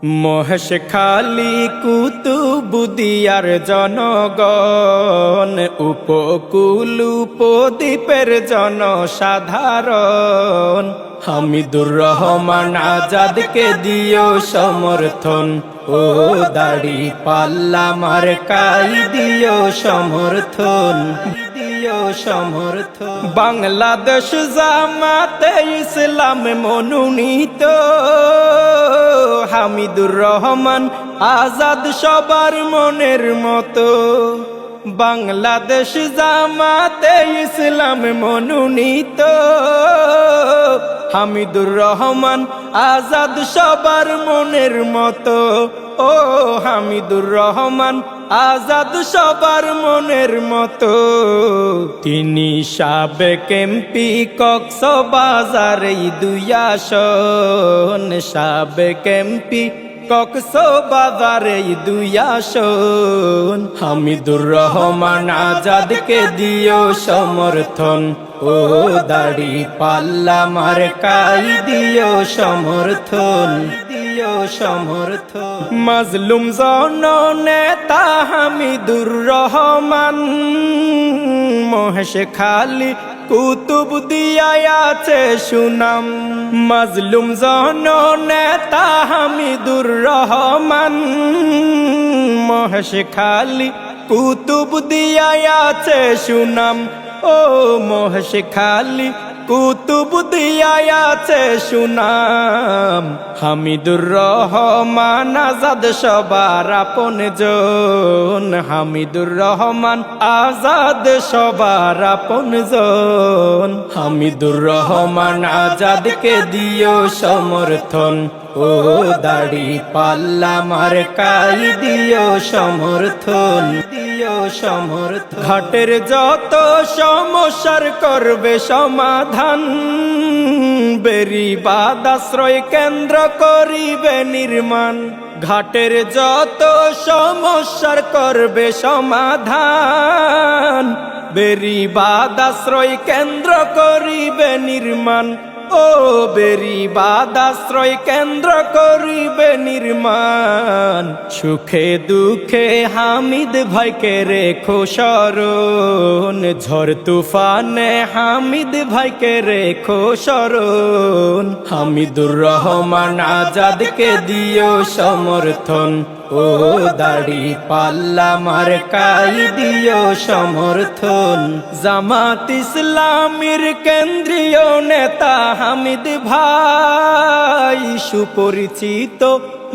মহেশখালী কুতুবুদিয়ার জনগণ, উপকূল উপদ্বীপের জনসাধারণ, হামিদুর রহমান আজাদকে দিও সমর্থন। ও দাড়ি পাল্লা মার্কাই দিও সমর্থন, দিও সমর্থন। বাংলাদেশ জামাতে ইসলাম মনোনীত হামিদুর রহমান আজাদ সবার মনের মতো। বাংলাদেশ জামাতে ইসলাম মনোনীত হামিদুর রহমান আজাদ সবার মনের মতো। ও হামিদুর রহমান আজাদ সবার মনের মতো। তিনি সাবেক এমপি কক্সবাজার এই দুই আসন, সাবেক এমপি কক্সবাজার এই দুই আসন। হামিদুর রহমান আজাদকে দিও সমর্থন। ও দাড়ি পাল্লা মার্কাই দিও সমর্থন, দিও সমর্থন। মাজলুম জননেতা হামিদুর রহমান, মহেশখালী কুতুবদিয়ায় আছে সুনাম। মাজলুম জননেতা হামিদুর রহমান, মহেশখালী কুতুবদিয়ায় আছে সুনাম। ও মহেশখালী কুতুবদিয়ায় আছে সুনাম। হামিদুর রহমান আজাদ সবার আপনজন, হামিদুর রহমান আজাদ সবার আপনজন। হামিদুর রহমান আজাদকে দিও সমর্থন। ও দাড়ি পাল্লা মার্কাই দিও সমর্থন, দিও সমর্থন। ঘাটের যত সমস্যার করবে সমাধান, বেড়িবাঁধ আশ্রয় কেন্দ্র করিবে নির্মাণ। ঘাটের যত সমস্যার করবে সমাধান, বেড়িবাঁধ আশ্রয় কেন্দ্র করিবে নির্মাণ। ও বেড়িবাঁধ আশ্রয় কেন্দ্র করিবে নির্মাণ। সুখে দুঃখে হামিদ ভাইকে রেখো স্মরণ, ঝড় তুফানে হামিদ ভাইকে রেখো স্মরণ। হামিদুর রহমান আজাদকে দিও সমর্থন। ও দাড়ি পাল্লা মার্কাই দিও সমর্থন। জামাত ইসলামীর কেন্দ্রীয় নেতা হামিদ ভাই, সুপরিচিত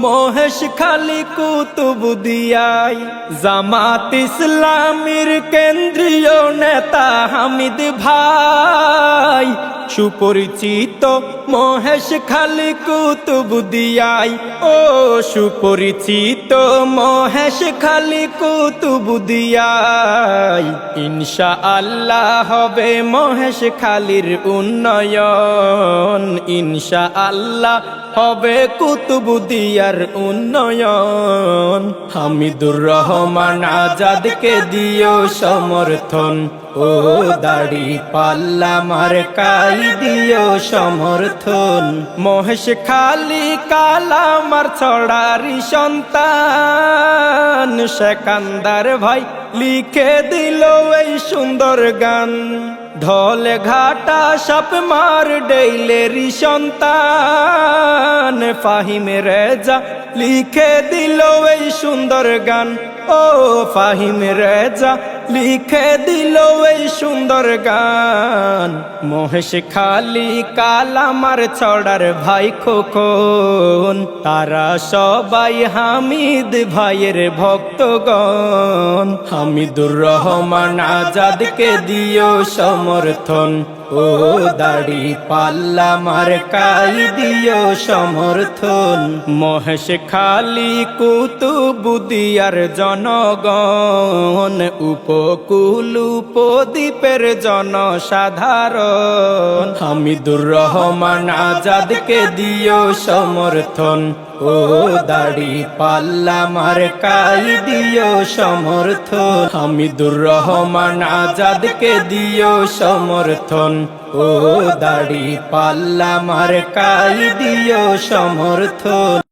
মহেশখালী কুতুবদিয়ায়। জামাত ইসলামীর কেন্দ্রীয় নেতা হামিদ ভাই, সুপরিচিত মহেশখালী কুতুবদিয়ায়। ও সুপরিচিত মহেশখালী কুতুবদিয়ায়। ইনশাআল্লাহ হবে মহেশখালীর উন্নয়ন, ইনশাআল্লাহ হবে কুতুবদিয়ার উন্নয়ন। হামিদুর রহমান আজাদকে দিও সমর্থন। ও দাড়ি পাল্লা মার্কাই দিও সমর্থন। মহেশখালী কালামার ছড়ারি সন্তান, সেকান্দার ভাই লিখে দিল এই সুন্দর গান। ঢলে ঘাটা সাপ মার ডেইলেরি সন্তান, ফাহিম রেজা লিখে দিল এই সুন্দর গান। ও ফাহিম রেজা লিখে দিল এই সুন্দর গান। মহেশখালী কালামার ছড়ার ভাই খোকন, তারা সবাই হামিদ ভাইয়ের ভক্তগণ। হামিদুর রহমান আজাদকে দিও সমর্থন। ও দাড়ি পাল্লা মার্কাই দিও সমর্থন। মহেশখালী কুতুবদিয়ার জনগণ, উপকূল উপদ্বীপের জনসাধারণ। হামিদুর রহমান আজাদকে দিও সমর্থন। ও দাড়ি পাল্লা মার্কাই দিও সমর্থন। হামিদুর রহমান আজাদকে দিও সমর্থন। ও দাড়ি পাল্লা মার্কাই দিও সমর্থন।